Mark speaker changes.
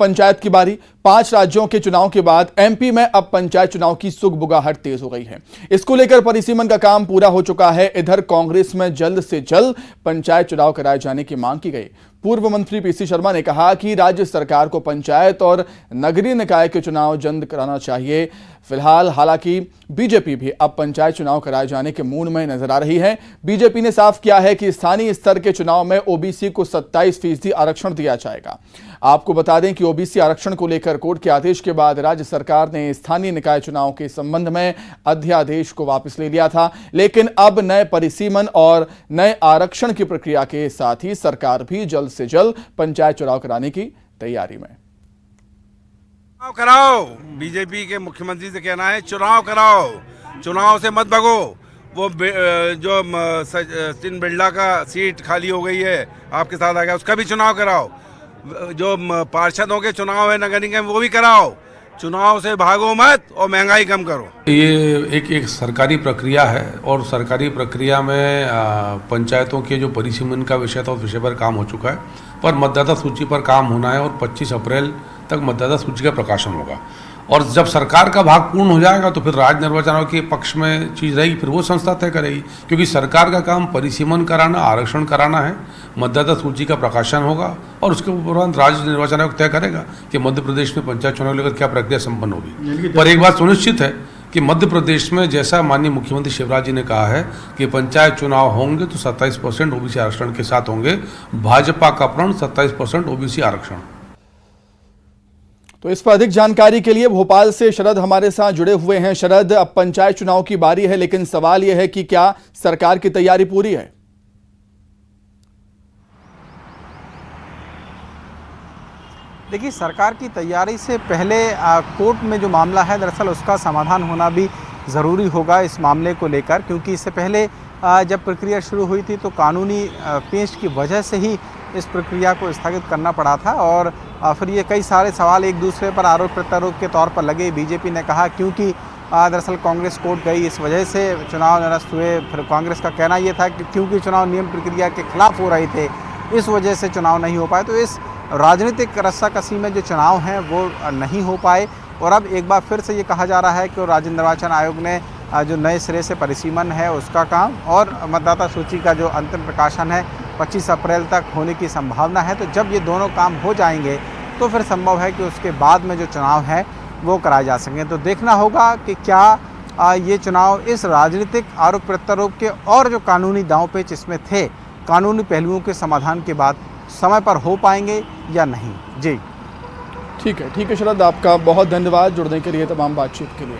Speaker 1: पंचायत की बारी। 5 राज्यों के चुनाव के बाद एमपी में अब पंचायत चुनाव की सुगबुगाहट तेज हो गई है। इसको लेकर परिसीमन का काम पूरा हो चुका है। इधर कांग्रेस में जल्द से जल्द पंचायत चुनाव कराए जाने की मांग की गई। पूर्व मंत्री पीसी शर्मा ने कहा कि राज्य सरकार को पंचायत और नगरीय निकाय के चुनाव जल्द कराना चाहिए। फिलहाल हालांकि बीजेपी भी अब पंचायत चुनाव कराए जाने के मूड में नजर आ रही है। बीजेपी ने साफ किया है कि स्थानीय स्तर के चुनाव में ओबीसी को 27% आरक्षण दिया जाएगा। आपको बता दें कि ओबीसी आरक्षण को लेकर कोर्ट के आदेश के बाद राज्य सरकार ने स्थानीय निकाय चुनाव के संबंध में अध्यादेश को वापस ले लिया था, लेकिन अब नए परिसीमन और नए आरक्षण की प्रक्रिया के साथ ही सरकार भी जल्द से जल्द पंचायत चुनाव कराने की तैयारी में।
Speaker 2: चुनाव कराओ, बीजेपी के मुख्यमंत्री से कहना है चुनाव कराओ, चुनाव से मत भगो। वो जो सचिन बिरला का सीट खाली हो गई है आपके साथ आ गया, उसका भी चुनाव कराओ। जो पार्षदों के चुनाव है नगर निगम वो भी कराओ। चुनाव से भागो मत और महंगाई कम करो।
Speaker 3: ये एक सरकारी प्रक्रिया है और सरकारी प्रक्रिया में पंचायतों के जो परिसीमन का विषय था उस विषय पर काम हो चुका है, पर मतदाता सूची पर काम होना है और 25 अप्रैल तक मतदाता सूची का प्रकाशन होगा। और जब सरकार का भाग पूर्ण हो जाएगा तो फिर राज्य निर्वाचन आयोग के पक्ष में चीज़ रहेगी, फिर वो संस्था तय करेगी, क्योंकि सरकार का काम परिसीमन कराना, आरक्षण कराना है। मतदाता सूची का प्रकाशन होगा और उसके उपरांत राज्य निर्वाचन आयोग तय करेगा कि मध्य प्रदेश में पंचायत चुनाव लेकर क्या प्रक्रिया संपन्न होगी। पर एक बात सुनिश्चित है कि मध्य प्रदेश में जैसा माननीय मुख्यमंत्री शिवराज जी ने कहा है कि पंचायत चुनाव होंगे तो 27% ओबीसी आरक्षण के साथ होंगे। भाजपा का प्रण 27% ओबीसी आरक्षण।
Speaker 1: तो इस पर अधिक जानकारी के लिए भोपाल से शरद हमारे साथ जुड़े हुए हैं। शरद, अब पंचायत चुनाव की बारी है, लेकिन सवाल यह है कि क्या सरकार की तैयारी पूरी है?
Speaker 4: देखिए, सरकार की तैयारी से पहले कोर्ट में जो मामला है दरअसल उसका समाधान होना भी ज़रूरी होगा इस मामले को लेकर, क्योंकि इससे पहले जब प्रक्रिया शुरू हुई थी तो कानूनी पेश की वजह से ही इस प्रक्रिया को स्थगित करना पड़ा था और फिर ये कई सारे सवाल एक दूसरे पर आरोप प्रत्यारोप के तौर पर लगे। बीजेपी ने कहा क्योंकि दरअसल कांग्रेस कोर्ट गई इस वजह से चुनाव निरस्त हुए। फिर कांग्रेस का कहना ये था कि क्योंकि चुनाव नियम प्रक्रिया के खिलाफ हो रहे थे इस वजह से चुनाव नहीं हो पाए। तो इस राजनीतिक रस्साकसी में जो चुनाव हैं वो नहीं हो पाए और अब एक बार फिर से ये कहा जा रहा है कि राज्य निर्वाचन आयोग ने जो नए सिरे से परिसीमन है उसका काम और मतदाता सूची का जो अंतिम प्रकाशन है 25 अप्रैल तक होने की संभावना है। तो जब ये दोनों काम हो जाएंगे तो फिर संभव है कि उसके बाद में जो चुनाव है वो कराए जा सकें। तो देखना होगा कि क्या ये चुनाव इस राजनीतिक आरोप प्रत्यारोप के और जो कानूनी दांव पेच इसमें थे, कानूनी पहलुओं के समाधान के बाद समय पर हो पाएंगे या नहीं। जी
Speaker 1: ठीक है शरद, आपका बहुत धन्यवाद जुड़ने के लिए, तमाम बातचीत के लिए।